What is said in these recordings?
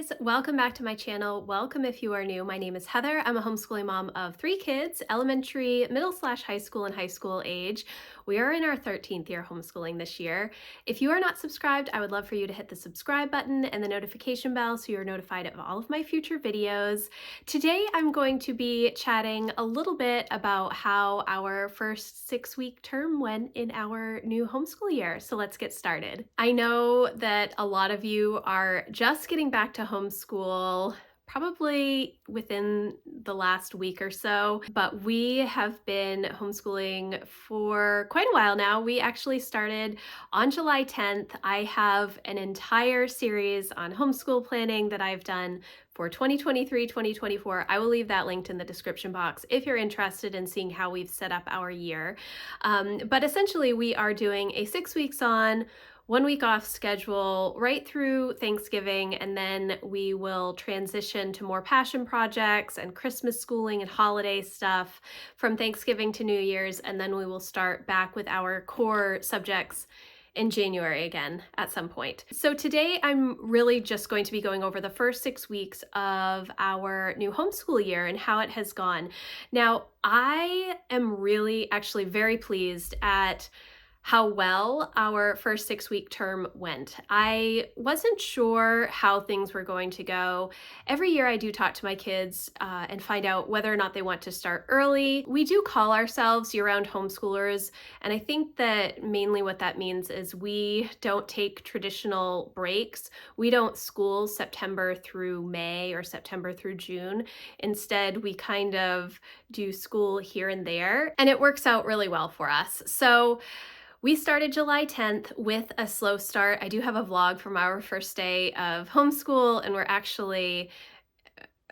guys, welcome back to my channel. Welcome if you are new. My name is Heather. I'm a homeschooling mom of 3 kids, elementary, middle/high school, and high school age. We are in our 13th year homeschooling this year. If you are not subscribed, I would love for you to hit the subscribe button and the notification bell so you're notified of all of my future videos. Today, I'm going to be chatting a little bit about how our first 6-week term went in our new homeschool year. So let's get started. I know that a lot of you are just getting back to homeschool probably within the last week or so, but we have been homeschooling for quite a while now. We actually started on July 10th. I have an entire series on homeschool planning that I've done for 2023, 2024. I will leave that linked in the description box if you're interested in seeing how we've set up our year. But essentially, we are doing a 6 weeks on, 1 week off schedule right through Thanksgiving, and then we will transition to more passion projects and Christmas schooling and holiday stuff from Thanksgiving to New Year's, and then we will start back with our core subjects in January again at some point. So today I'm really just going to be going over the first 6 weeks of our new homeschool year and how it has gone. Now, I am really actually very pleased at how well our first 6-week term went. I wasn't sure how things were going to go. Every year I do talk to my kids and find out whether or not they want to start early. We do call ourselves year-round homeschoolers, and I think that mainly what that means is we don't take traditional breaks. We don't school September through May or September through June. Instead, we kind of do school here and there, and it works out really well for us. So we started July 10th with a slow start. I do have a vlog from our first day of homeschool, and we're actually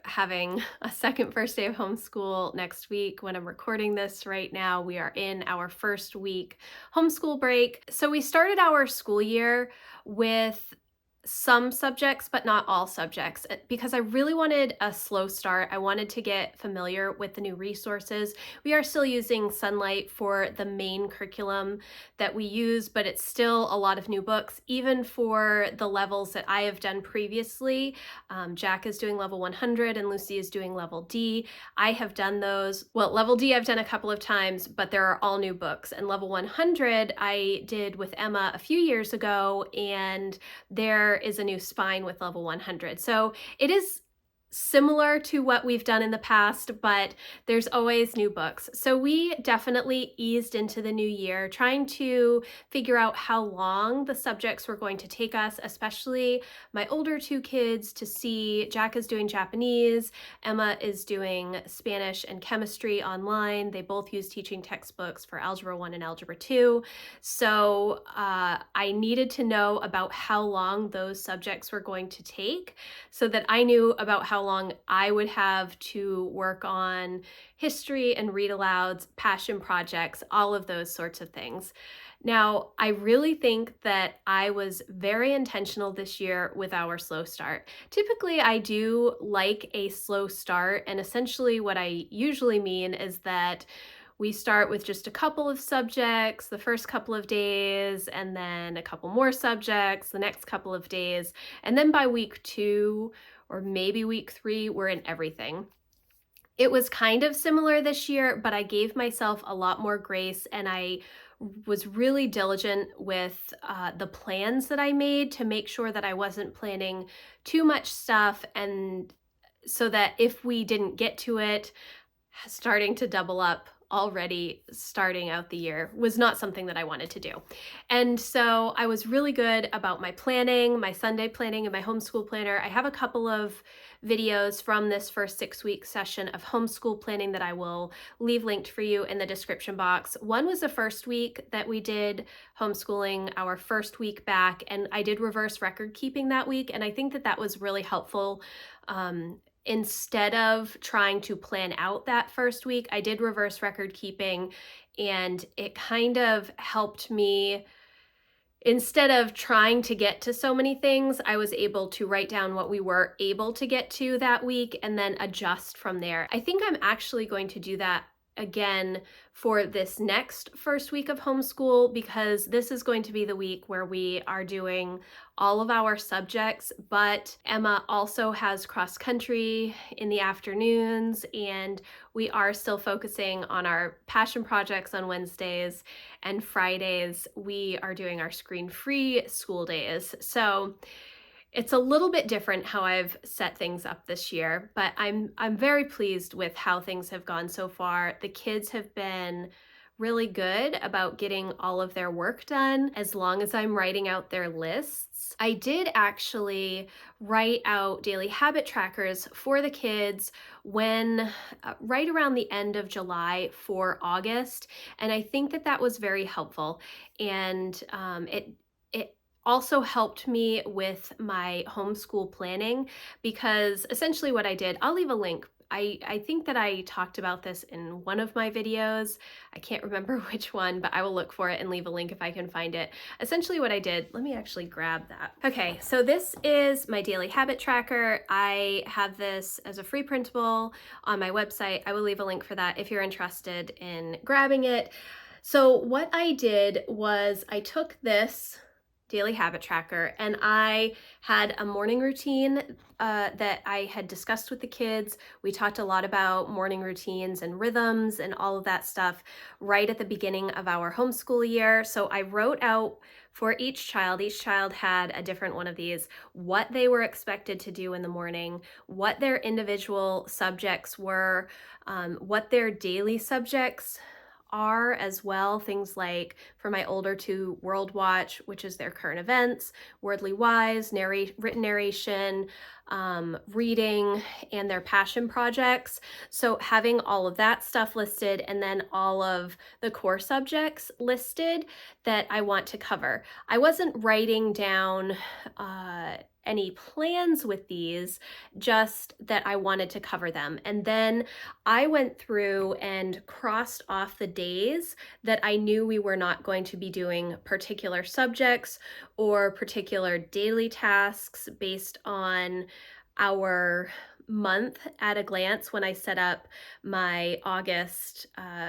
having a second first day of homeschool next week. When I'm recording this right now, we are in our first week homeschool break. So we started our school year with some subjects, but not all subjects, because I really wanted a slow start. I wanted to get familiar with the new resources. We are still using Sunlight for the main curriculum that we use, but it's still a lot of new books, even for the levels that I have done previously. Jack is doing level 100 and Lucy is doing level D. I have done those. Well, level D I've done a couple of times, but there are all new books. And level 100 I did with Emma a few years ago, and there is a new spine with level 100. So it is similar to what we've done in the past, but there's always new books. So we definitely eased into the new year, trying to figure out how long the subjects were going to take us, especially my older 2 kids, to see. Jack is doing Japanese, Emma is doing Spanish and chemistry online. They both use teaching textbooks for Algebra 1 and Algebra 2. So I needed to know about how long those subjects were going to take so that I knew about how long I would have to work on history and read alouds, passion projects, all of those sorts of things. Now, I really think that I was very intentional this year with our slow start. Typically, I do like a slow start, and essentially what I usually mean is that we start with just a couple of subjects the first couple of days, and then a couple more subjects the next couple of days, and then by week 2 or maybe week 3, we're in everything. It was kind of similar this year, but I gave myself a lot more grace, and I was really diligent with the plans that I made to make sure that I wasn't planning too much stuff, and so that if we didn't get to it, starting to double up already starting out the year was not something that I wanted to do. And so I was really good about my planning, my Sunday planning, and my homeschool planner. I have a couple of videos from this first 6-week session of homeschool planning that I will leave linked for you in the description box. One was the first week that we did homeschooling, our first week back, and I did reverse record keeping that week, and I think that that was really helpful. Instead of trying to plan out that first week, I did reverse record keeping, and it kind of helped me. Instead of trying to get to so many things, I was able to write down what we were able to get to that week and then adjust from there. I think I'm actually going to do that again for this next first week of homeschool, because this is going to be the week where we are doing all of our subjects, but Emma also has cross country in the afternoons, and we are still focusing on our passion projects on Wednesdays, and Fridays we are doing our screen-free school days. So it's a little bit different how I've set things up this year, but I'm very pleased with how things have gone so far. The kids have been really good about getting all of their work done as long as I'm writing out their lists. I did actually write out daily habit trackers for the kids when right around the end of July for August, and I think that that was very helpful. And it also helped me with my homeschool planning, because essentially what I did, I'll leave a link. I think that I talked about this in one of my videos. I can't remember which one, but I will look for it and leave a link if I can find it. Essentially what I did, let me actually grab that. Okay, so this is my daily habit tracker. I have this as a free printable on my website. I will leave a link for that if you're interested in grabbing it. So what I did was I took this daily habit tracker and I had a morning routine that I had discussed with the kids. We talked a lot about morning routines and rhythms and all of that stuff right at the beginning of our homeschool year. So I wrote out for each child had a different one of these, what they were expected to do in the morning, what their individual subjects were, what their daily subjects are as well. Things like for my older two, World Watch, which is their current events, Wordly Wise, written narration, reading, and their passion projects. So having all of that stuff listed, and then all of the core subjects listed that I want to cover. I wasn't writing down any plans with these, just that I wanted to cover them. And then I went through and crossed off the days that I knew we were not going to be doing particular subjects or particular daily tasks based on our month at a glance when I set up my August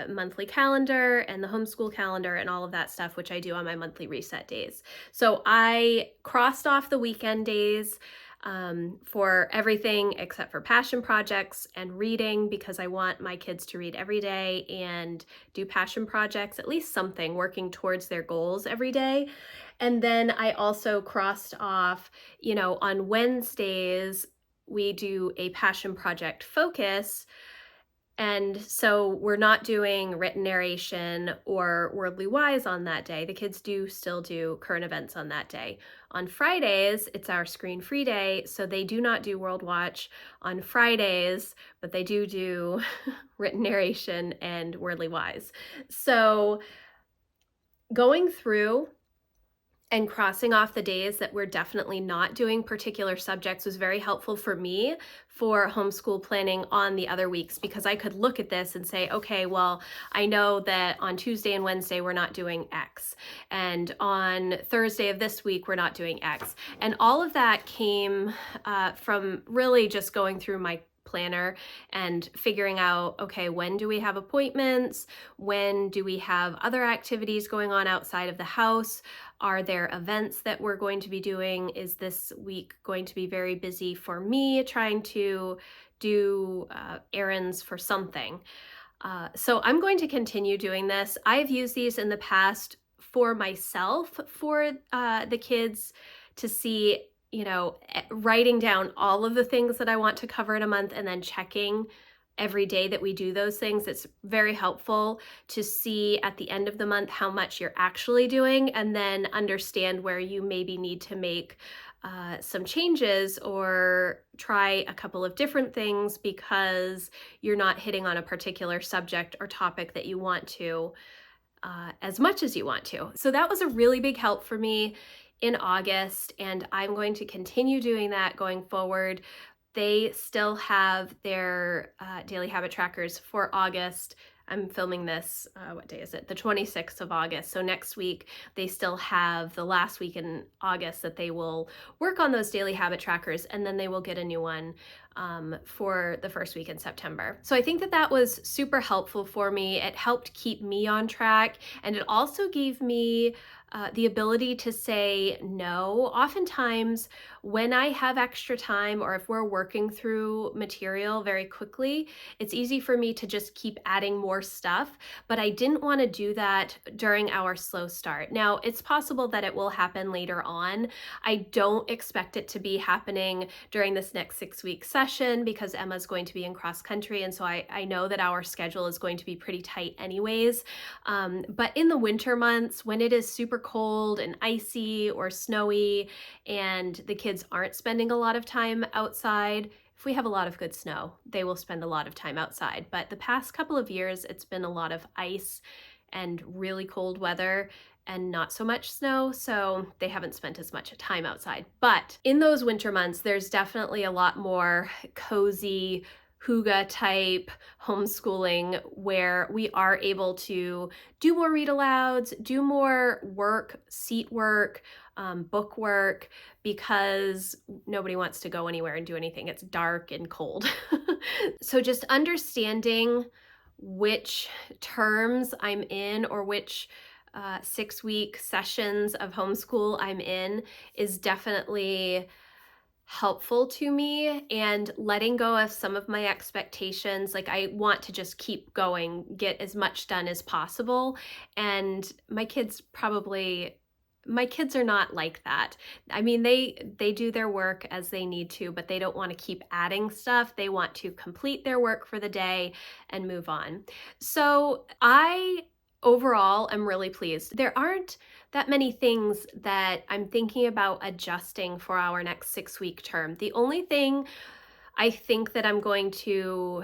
monthly calendar and the homeschool calendar and all of that stuff, which I do on my monthly reset days. So I crossed off the weekend days for everything except for passion projects and reading, because I want my kids to read every day and do passion projects, at least something, working towards their goals every day. And then I also crossed off, on Wednesdays, we do a passion project focus. And so we're not doing written narration or Wordly Wise on that day. The kids do still do current events on that day. On Fridays, it's our screen-free day, so they do not do World Watch on Fridays, but they do written narration and Wordly Wise. So going through and crossing off the days that we're definitely not doing particular subjects was very helpful for me for homeschool planning on the other weeks, because I could look at this and say, okay, well, I know that on Tuesday and Wednesday we're not doing X, and on Thursday of this week we're not doing X. And all of that came from really just going through my planner and figuring out, okay, when do we have appointments? When do we have other activities going on outside of the house? Are there events that we're going to be doing? Is this week going to be very busy for me trying to do errands for something? So I'm going to continue doing this. I've used these in the past for myself, for the kids to see, writing down all of the things that I want to cover in a month and then checking every day that we do those things. It's very helpful to see at the end of the month how much you're actually doing, and then understand where you maybe need to make some changes or try a couple of different things because you're not hitting on a particular subject or topic that you want to as much as you want to. So that was a really big help for me in August, and I'm going to continue doing that going forward. They still have their daily habit trackers for August. I'm filming this, what day is it? The 26th of August. So next week, they still have the last week in August that they will work on those daily habit trackers, and then they will get a new one for the first week in September. So I think that that was super helpful for me. It helped keep me on track, and it also gave me the ability to say no. Oftentimes, when I have extra time or if we're working through material very quickly, it's easy for me to just keep adding more stuff, but I didn't want to do that during our slow start. Now, it's possible that it will happen later on. I don't expect it to be happening during this next 6 week session because Emma's going to be in cross country. And so I know that our schedule is going to be pretty tight anyways. But in the winter months, when it is super cold and icy or snowy, and the kids aren't spending a lot of time outside, if we have a lot of good snow, they will spend a lot of time outside. But the past couple of years, it's been a lot of ice and really cold weather and not so much snow, so they haven't spent as much time outside. But in those winter months, there's definitely a lot more cozy, hygge type homeschooling where we are able to do more read alouds, do more work, seat work, book work, because nobody wants to go anywhere and do anything. It's dark and cold. So just understanding which terms I'm in or which 6 week sessions of homeschool I'm in is definitely helpful to me, and letting go of some of my expectations. Like, I want to just keep going, get as much done as possible. And my kids are not like that. I mean, they do their work as they need to, but they don't want to keep adding stuff. They want to complete their work for the day and move on. So I overall am really pleased. There aren't that many things that I'm thinking about adjusting for our next 6 week term. The only thing I think that I'm going to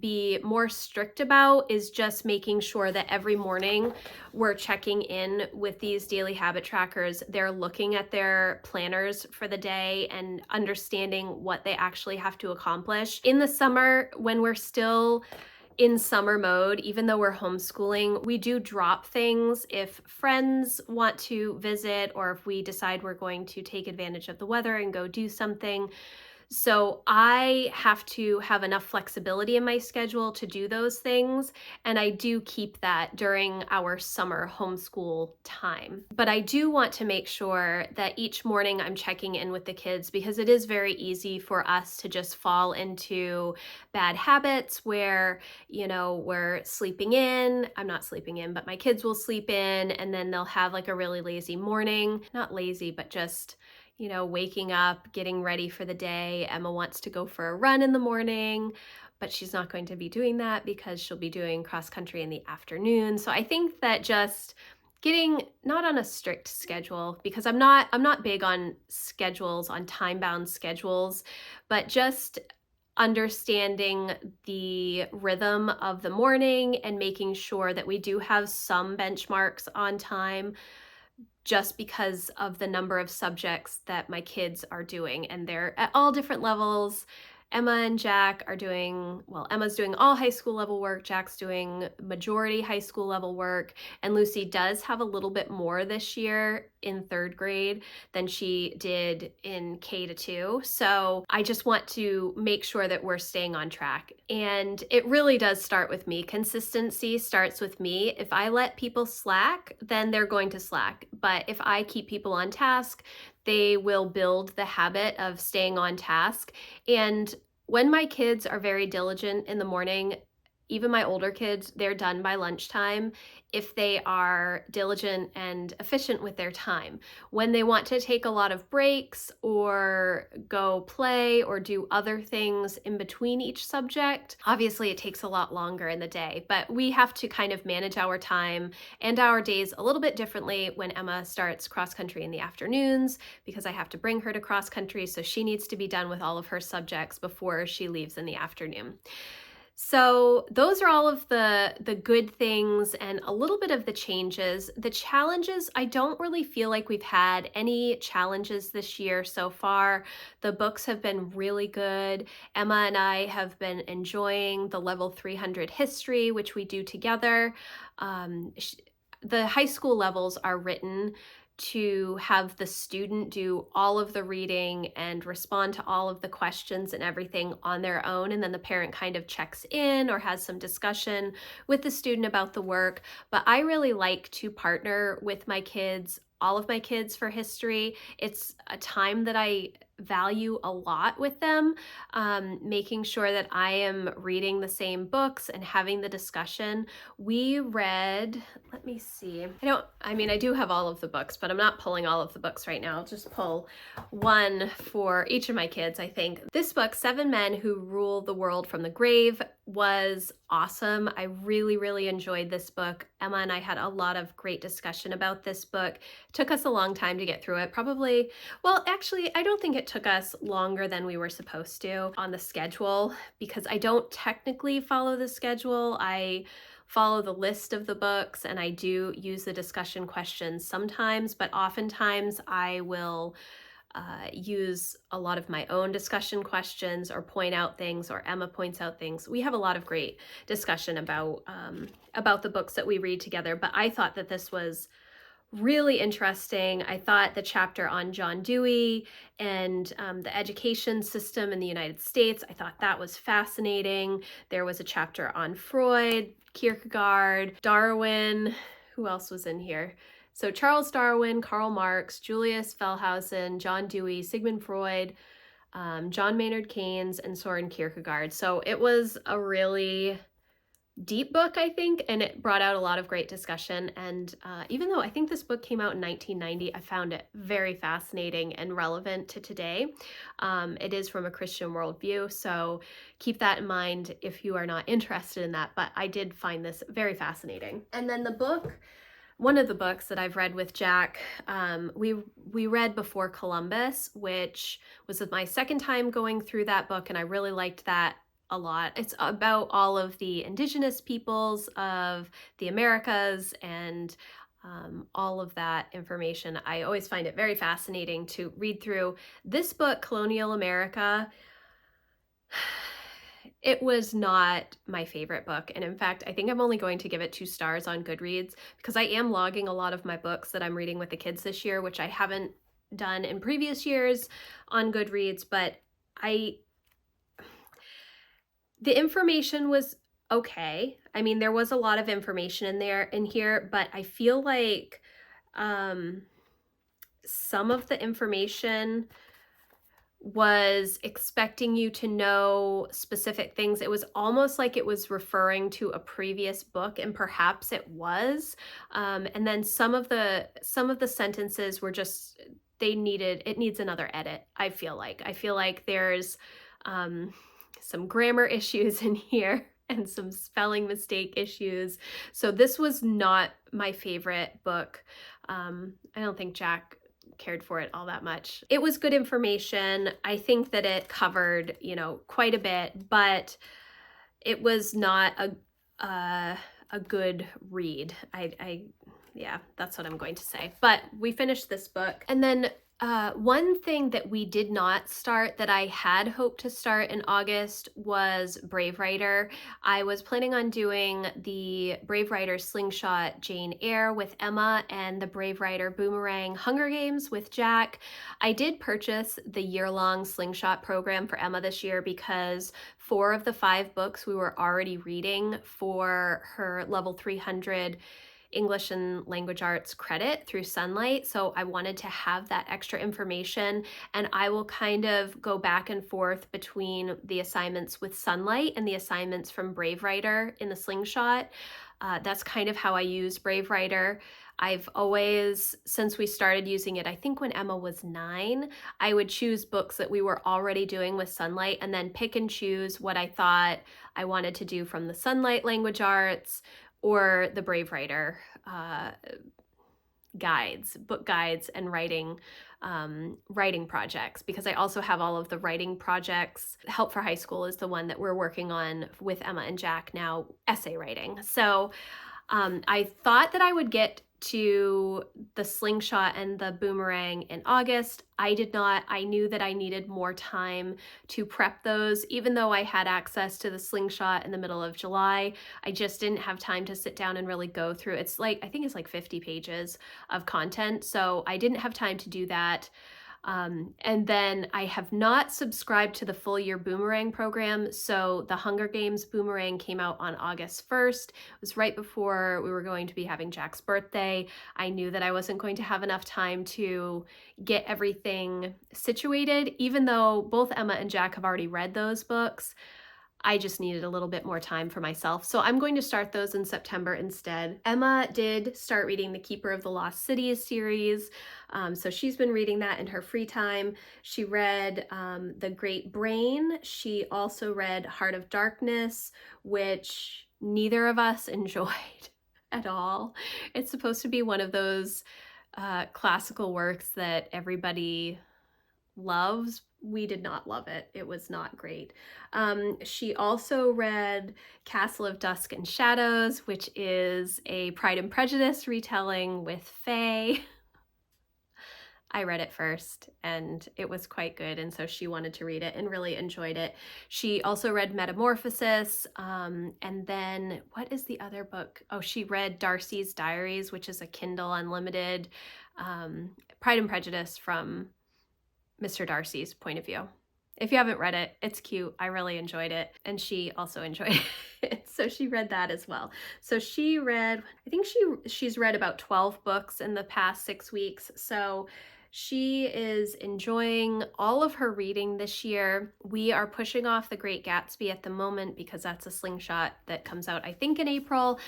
be more strict about is just making sure that every morning we're checking in with these daily habit trackers. They're looking at their planners for the day and understanding what they actually have to accomplish. In the summer, when we're still in summer mode, even though we're homeschooling, we do drop things if friends want to visit or if we decide we're going to take advantage of the weather and go do something. So I have to have enough flexibility in my schedule to do those things, and I do keep that during our summer homeschool time. But I do want to make sure that each morning I'm checking in with the kids, because it is very easy for us to just fall into bad habits where, we're sleeping in. I'm not sleeping in, but my kids will sleep in, and then they'll have like a really lazy morning. Not lazy, but just waking up, getting ready for the day. Emma wants to go for a run in the morning, but she's not going to be doing that because she'll be doing cross country in the afternoon. So I think that just getting not on a strict schedule, because I'm not big on schedules, on time-bound schedules, but just understanding the rhythm of the morning and making sure that we do have some benchmarks on time, just because of the number of subjects that my kids are doing, and they're at all different levels. Emma and Jack are Emma's doing all high school level work, Jack's doing majority high school level work, and Lucy does have a little bit more this year in 3rd grade than she did in K-2. So I just want to make sure that we're staying on track. And it really does start with me. Consistency starts with me. If I let people slack, then they're going to slack. But if I keep people on task, they will build the habit of staying on task. And when my kids are very diligent in the morning, even my older kids, they're done by lunchtime if they are diligent and efficient with their time. When they want to take a lot of breaks or go play or do other things in between each subject, obviously it takes a lot longer in the day, but we have to kind of manage our time and our days a little bit differently when Emma starts cross country in the afternoons, because I have to bring her to cross country, so she needs to be done with all of her subjects before she leaves in the afternoon. So those are all of the good things and a little bit of the changes. The challenges, I don't really feel like we've had any challenges this year so far. The books have been really good. Emma and I have been enjoying the level 300 history, which we do together. The high school levels are written to have the student do all of the reading and respond to all of the questions and everything on their own. And then the parent kind of checks in or has some discussion with the student about the work. But I really like to partner with my kids, all of my kids, for history. It's a time that I value a lot with them, making sure that I am reading the same books and having the discussion. We read, let me see. I do have all of the books, but I'm not pulling all of the books right now. I'll just pull one for each of my kids, I think. This book, Seven Men Who Rule the World from the Grave, was awesome. I really, really enjoyed this book. Emma and I had a lot of great discussion about this book. It took us a long time to get through it. Probably, well, actually, I don't think it took us longer than we were supposed to on the schedule, because I don't technically follow the schedule. I follow the list of the books and I do use the discussion questions sometimes, but oftentimes I will use a lot of my own discussion questions or point out things, or Emma points out things. We have a lot of great discussion about the books that we read together, but I thought that this was really interesting. I thought the chapter on John Dewey and the education system in the United States, I thought that was fascinating. There was a chapter on Freud, Kierkegaard, Darwin. Who else was in here? So Charles Darwin, Karl Marx, Julius Wellhausen, John Dewey, Sigmund Freud, John Maynard Keynes, and Soren Kierkegaard. So it was a really deep book, I think, and it brought out a lot of great discussion. And even though I think this book came out in 1990, I found it very fascinating and relevant to today. It is from a Christian worldview, so keep that in mind if you are not interested in that, but I did find this very fascinating. And then the book, one of the books that I've read with Jack, we read Before Columbus, which was my second time going through that book, and I really liked that a lot. It's about all of the indigenous peoples of the Americas and all of that information. I always find it very fascinating to read through. This book, Colonial America, it was not my favorite book. And in fact, I think I'm only going to give it 2 stars on Goodreads, because I am logging a lot of my books that I'm reading with the kids this year, which I haven't done in previous years on Goodreads, but the information was okay. I mean, there was a lot of information in here, but I feel like some of the information was expecting you to know specific things. It was almost like it was referring to a previous book, and perhaps it was. And then some of the sentences were just, it needs another edit, I feel like there's some grammar issues in here and some spelling mistake issues. So this was not my favorite book. I don't think Jack cared for it all that much. It was good information. I think that it covered, quite a bit, but it was not a good read. Yeah, that's what I'm going to say. But we finished this book. And then one thing that we did not start that I had hoped to start in August was Brave Writer. I was planning on doing the Brave Writer Slingshot Jane Eyre with Emma and the Brave Writer Boomerang Hunger Games with Jack. I did purchase the year-long Slingshot program for Emma this year because 4 of the 5 books we were already reading for her level 300 English and Language Arts credit through Sunlight. So I wanted to have that extra information, and I will kind of go back and forth between the assignments with Sunlight and the assignments from Brave Writer in the Slingshot. That's kind of how I use Brave Writer. I've always, since we started using it, I think when Emma was 9, I would choose books that we were already doing with Sunlight and then pick and choose what I thought I wanted to do from the Sunlight Language Arts or the Brave Writer book guides and writing writing projects, because I also have all of the writing projects. Help for High School is the one that we're working on with Emma and Jack now, essay writing. So I thought that I would get to the slingshot and the boomerang in August. I did not. I knew that I needed more time to prep those. Even though I had access to the slingshot in the middle of July, I just didn't have time to sit down and really go through. It's like, I think it's like 50 pages of content. So I didn't have time to do that. And then I have not subscribed to the full year boomerang program. So the Hunger Games boomerang came out on August 1st. It was right before we were going to be having Jack's birthday. I knew that I wasn't going to have enough time to get everything situated, even though both Emma and Jack have already read those books. I just needed a little bit more time for myself. So I'm going to start those in September instead. Emma did start reading the Keeper of the Lost Cities series. So she's been reading that in her free time. She read The Great Brain. She also read Heart of Darkness, which neither of us enjoyed at all. It's supposed to be one of those classical works that everybody loves. We did not love it. It was not great. She also read Castle of Dusk and Shadows, which is a Pride and Prejudice retelling with Faye. I read it first and it was quite good, and so she wanted to read it and really enjoyed it. She also read Metamorphosis, and then what is the other book? Oh, she read Darcy's Diaries, which is a Kindle Unlimited Pride and Prejudice from Mr. Darcy's point of view. If you haven't read it, it's cute. I really enjoyed it, and she also enjoyed it. So she read that as well. So she read, I think she's read about 12 books in the past 6 weeks. So she is enjoying all of her reading this year. We are pushing off The Great Gatsby at the moment because that's a slingshot that comes out, I think, in April.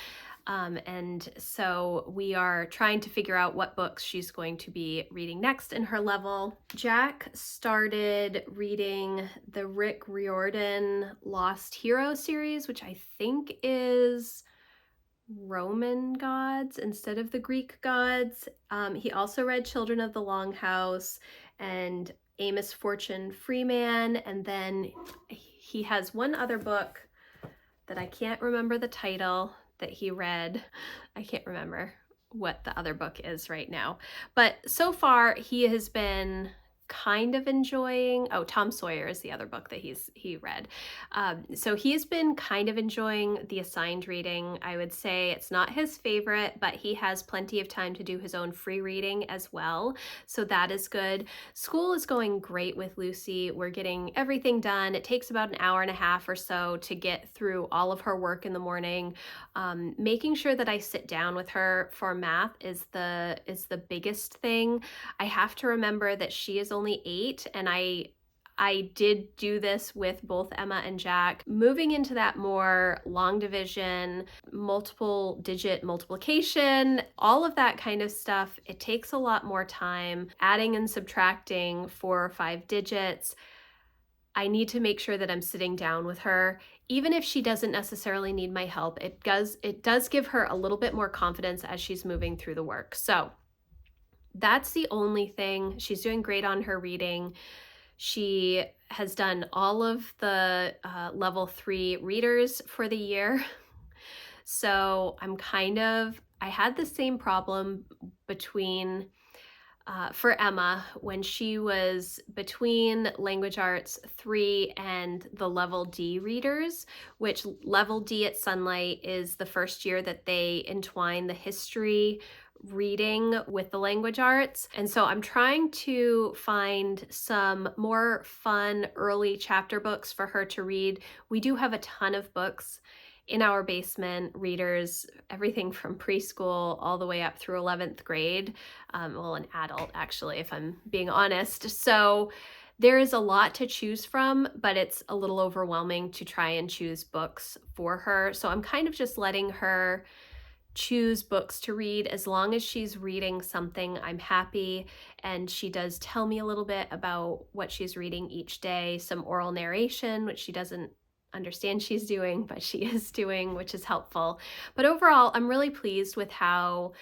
And so we are trying to figure out what books she's going to be reading next in her level. Jack started reading the Rick Riordan Lost Hero series, which I think is Roman gods instead of the Greek gods. He also read Children of the Longhouse and Amos Fortune Freeman, and then he has one other book that I can't remember the title that he read. I can't remember what the other book is right now. But so far he has been kind of enjoying, oh, Tom Sawyer is the other book that he read. So he's been kind of enjoying the assigned reading. I would say it's not his favorite, but he has plenty of time to do his own free reading as well. So that is good. School is going great with Lucy. We're getting everything done. It takes about an hour and a half or so to get through all of her work in the morning. Making sure that I sit down with her for math is the biggest thing. I have to remember that she is only 8, and I did do this with both Emma and Jack. Moving into that more long division, multiple digit multiplication, all of that kind of stuff, it takes a lot more time. Adding and subtracting 4 or 5 digits, I need to make sure that I'm sitting down with her. Even if she doesn't necessarily need my help, it does give her a little bit more confidence as she's moving through the work. So that's the only thing. She's doing great on her reading. She has done all of the level 3 readers for the year. So I had the same problem for Emma when she was between Language Arts 3 and the Level D readers, which Level D at Sunlight is the first year that they entwine the history reading with the language arts. And so I'm trying to find some more fun early chapter books for her to read. We do have a ton of books in our basement, readers, everything from preschool all the way up through 11th grade. Well, an adult, actually, if I'm being honest. So there is a lot to choose from, but it's a little overwhelming to try and choose books for her. So I'm kind of just letting her choose books to read. As long as she's reading something, I'm happy. And she does tell me a little bit about what she's reading each day, some oral narration, which she doesn't understand she's doing, but she is doing, which is helpful. But overall, I'm really pleased with how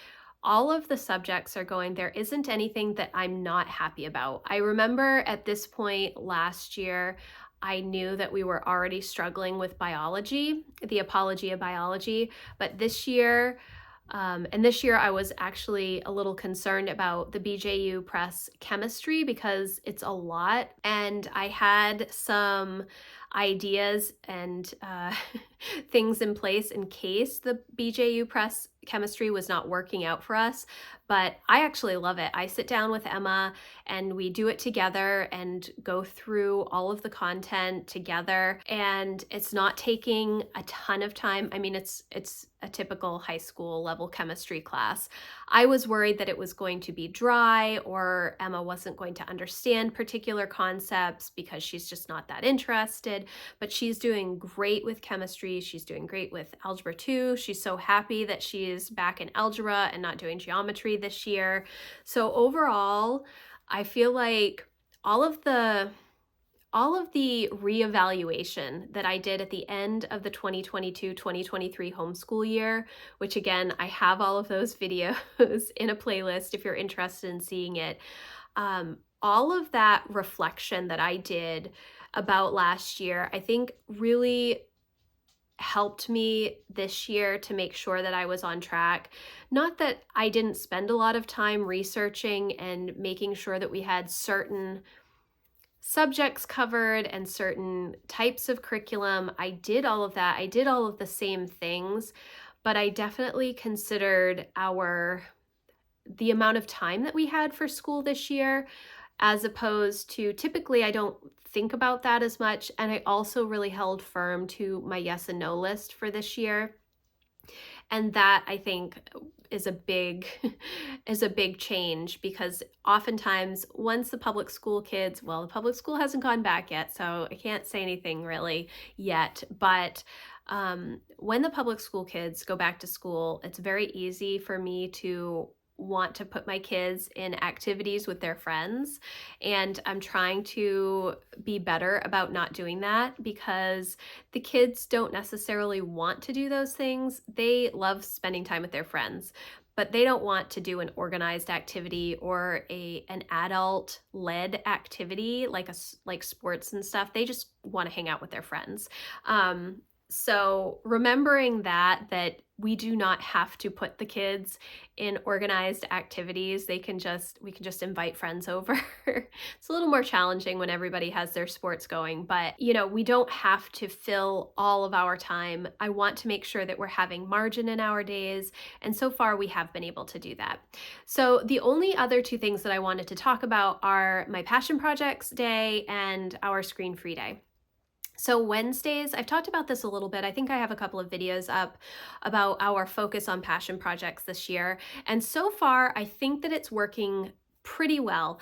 all of the subjects are going. There isn't anything that I'm not happy about. I remember at this point last year, I knew that we were already struggling with biology, the apology of biology, but this year I was actually a little concerned about the BJU Press chemistry because it's a lot, and I had some ideas and things in place in case the BJU Press chemistry was not working out for us. But I actually love it. I sit down with Emma and we do it together and go through all of the content together, and it's not taking a ton of time. I mean, it's a typical high school level chemistry class. I was worried that it was going to be dry or Emma wasn't going to understand particular concepts because she's just not that interested, but she's doing great with chemistry. She's doing great with algebra 2. She's so happy that she's back in algebra and not doing geometry this year. So overall, I feel like all of the reevaluation that I did at the end of the 2022-2023 homeschool year, which again, I have all of those videos in a playlist if you're interested in seeing it. All of that reflection that I did about last year, I think really helped me this year to make sure that I was on track. Not that I didn't spend a lot of time researching and making sure that we had certain subjects covered and certain types of curriculum. I did all of that. I did all of the same things, but I definitely considered the amount of time that we had for school this year, as opposed to typically I don't think about that as much. And I also really held firm to my yes and no list for this year. And that I think is a big is a big change, because oftentimes once the public school kids, well, the public school hasn't gone back yet, so I can't say anything really yet, but when the public school kids go back to school, it's very easy for me to want to put my kids in activities with their friends. And I'm trying to be better about not doing that, because the kids don't necessarily want to do those things. They love spending time with their friends, but they don't want to do an organized activity or an adult led activity like sports and stuff. They just want to hang out with their friends. So remembering that we do not have to put the kids in organized activities. We can just invite friends over. It's a little more challenging when everybody has their sports going, but we don't have to fill all of our time. I want to make sure that we're having margin in our days, and so far we have been able to do that. So the only other two things that I wanted to talk about are my passion projects day and our screen-free day. So Wednesdays, I've talked about this a little bit. I think I have a couple of videos up about our focus on passion projects this year. And so far, I think that it's working pretty well.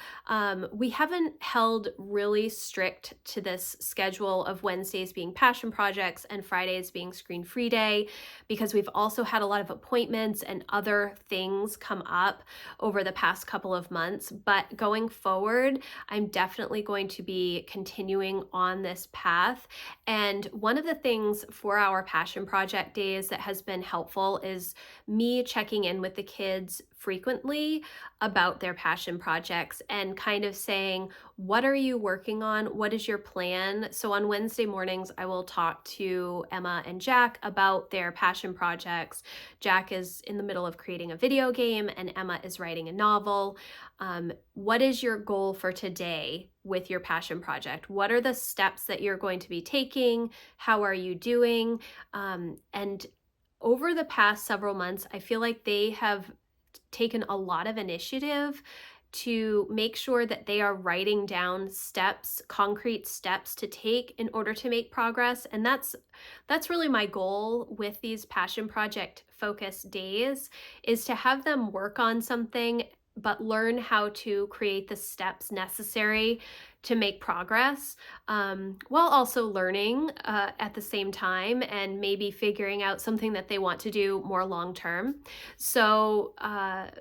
We haven't held really strict to this schedule of Wednesdays being passion projects and Fridays being screen-free day, because we've also had a lot of appointments and other things come up over the past couple of months. But going forward, I'm definitely going to be continuing on this path. And one of the things for our passion project days that has been helpful is me checking in with the kids frequently about their passion projects and kind of saying, what are you working on? What is your plan? So on Wednesday mornings, I will talk to Emma and Jack about their passion projects. Jack is in the middle of creating a video game and Emma is writing a novel. What is your goal for today with your passion project? What are the steps that you're going to be taking? How are you doing? And over the past several months, I feel like they have taken a lot of initiative to make sure that they are writing down steps, concrete steps to take in order to make progress. And that's really my goal with these passion project focus days, is to have them work on something but learn how to create the steps necessary to make progress, while also learning at the same time and maybe figuring out something that they want to do more long term. So,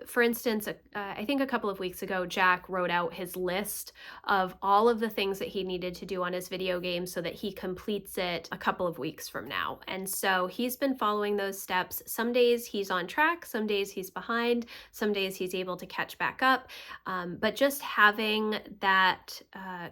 for instance, I think a couple of weeks ago, Jack wrote out his list of all of the things that he needed to do on his video game so that he completes it a couple of weeks from now. And so he's been following those steps. Some days he's on track, some days he's behind, some days he's able to catch back up. But just having that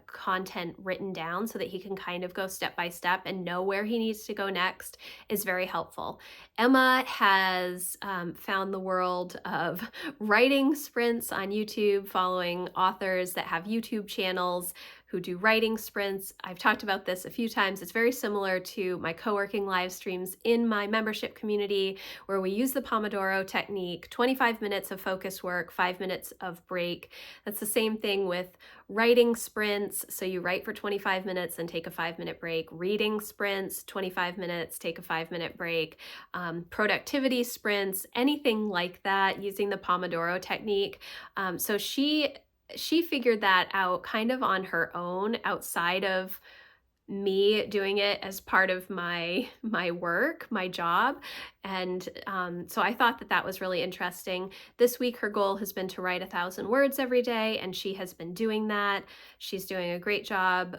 content written down so that he can kind of go step by step and know where he needs to go next is very helpful. Emma has found the world of writing sprints on YouTube, following authors that have YouTube channels who do writing sprints. I've talked about this a few times. It's very similar to my co-working live streams in my membership community, where we use the Pomodoro technique, 25 minutes of focus work, 5 minutes of break. That's the same thing with writing sprints. So you write for 25 minutes and take a 5-minute break. Reading sprints, 25 minutes, take a 5-minute break. Productivity sprints, anything like that, using the Pomodoro technique. So she figured that out kind of on her own, outside of me doing it as part of my work, my job. And so I thought that that was really interesting. This week, her goal has been to write 1,000 words every day, and she has been doing that. She's doing a great job.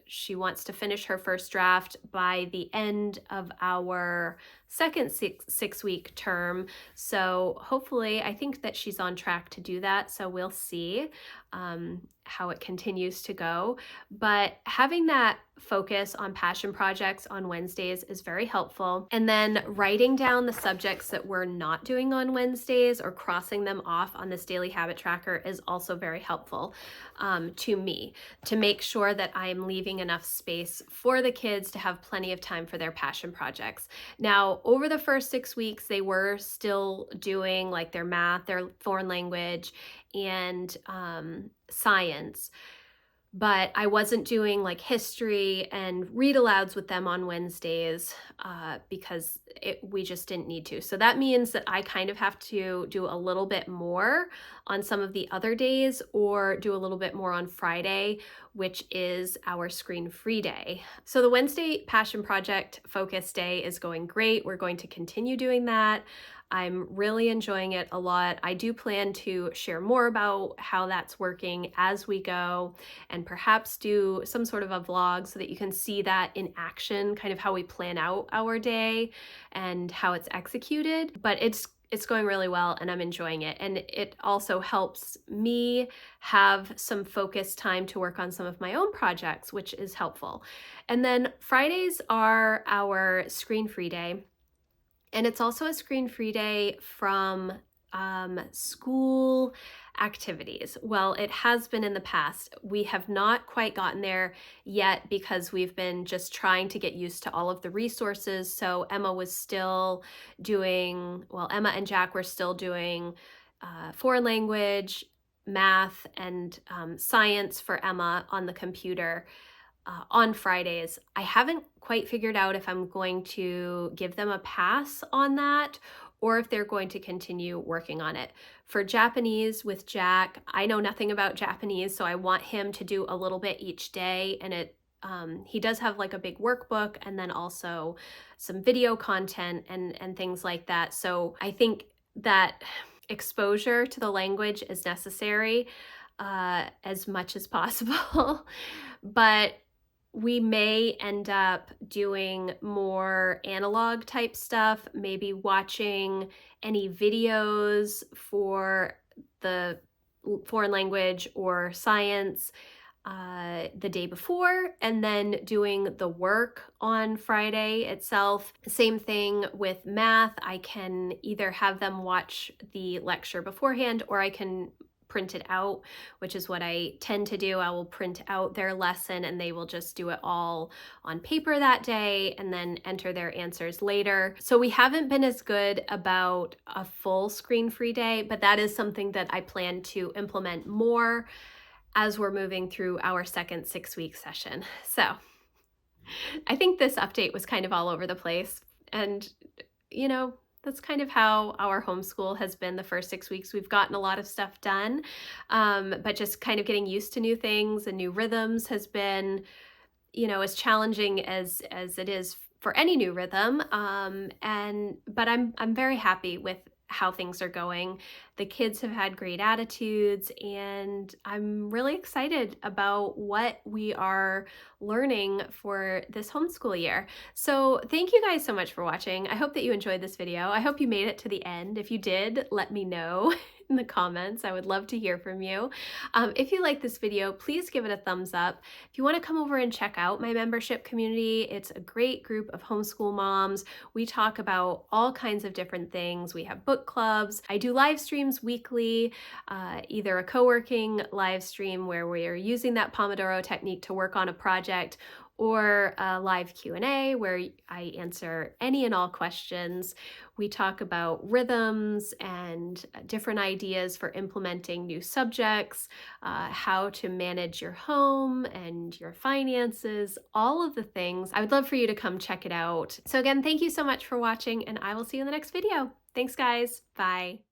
She wants to finish her first draft by the end of our second six-week term. So hopefully, I think that she's on track to do that. So we'll see how it continues to go. But having that focus on passion projects on Wednesdays is very helpful. And then writing down the subjects that we're not doing on Wednesdays or crossing them off on this daily habit tracker is also very helpful to me, to make sure that I'm leaving enough space for the kids to have plenty of time for their passion projects. Now, over the first 6 weeks, they were still doing like their math, their foreign language, and science. But I wasn't doing like history and read alouds with them on Wednesdays because we just didn't need to. So that means that I kind of have to do a little bit more on some of the other days, or do a little bit more on Friday, which is our screen-free day. So the Wednesday Passion Project Focus Day is going great. We're going to continue doing that. I'm really enjoying it a lot. I do plan to share more about how that's working as we go, and perhaps do some sort of a vlog so that you can see that in action, kind of how we plan out our day and how it's executed. But it's going really well, and I'm enjoying it. And it also helps me have some focused time to work on some of my own projects, which is helpful. And then Fridays are our screen-free day. And it's also a screen-free day from school activities. Well, it has been in the past. We have not quite gotten there yet because we've been just trying to get used to all of the resources. So Emma was still doing, well, Emma and Jack were still doing foreign language, math, and science for Emma on the computer on Fridays. I haven't quite figured out if I'm going to give them a pass on that or if they're going to continue working on it. For Japanese with Jack, I know nothing about Japanese, so I want him to do a little bit each day. And he does have like a big workbook and then also some video content and things like that. So I think that exposure to the language is necessary as much as possible. But we may end up doing more analog type stuff, maybe watching any videos for the foreign language or science the day before, and then doing the work on Friday itself. Same thing with math. I can either have them watch the lecture beforehand, or I can print it out, which is what I tend to do. I will print out their lesson and they will just do it all on paper that day and then enter their answers later. So we haven't been as good about a full screen-free day, but that is something that I plan to implement more as we're moving through our second 6-week session. So I think this update was kind of all over the place, and you know, That's kind of how our homeschool has been the first 6 weeks. We've gotten a lot of stuff done, but just kind of getting used to new things and new rhythms has been, as challenging as it is for any new rhythm. And but I'm very happy with how things are going. The kids have had great attitudes, and I'm really excited about what we are learning for this homeschool year. So thank you guys so much for watching. I hope that you enjoyed this video. I hope you made it to the end. If you did, let me know in the comments. I would love to hear from you. If you like this video, please give it a thumbs up. If you want to come over and check out my membership community, it's a great group of homeschool moms. We talk about all kinds of different things. We have book clubs. I do live streams weekly, either a co-working live stream where we are using that Pomodoro technique to work on a project, or a live Q&A where I answer any and all questions. We talk about rhythms and different ideas for implementing new subjects, how to manage your home and your finances, all of the things. I would love for you to come check it out. So again, thank you so much for watching, and I will see you in the next video. Thanks, guys. Bye.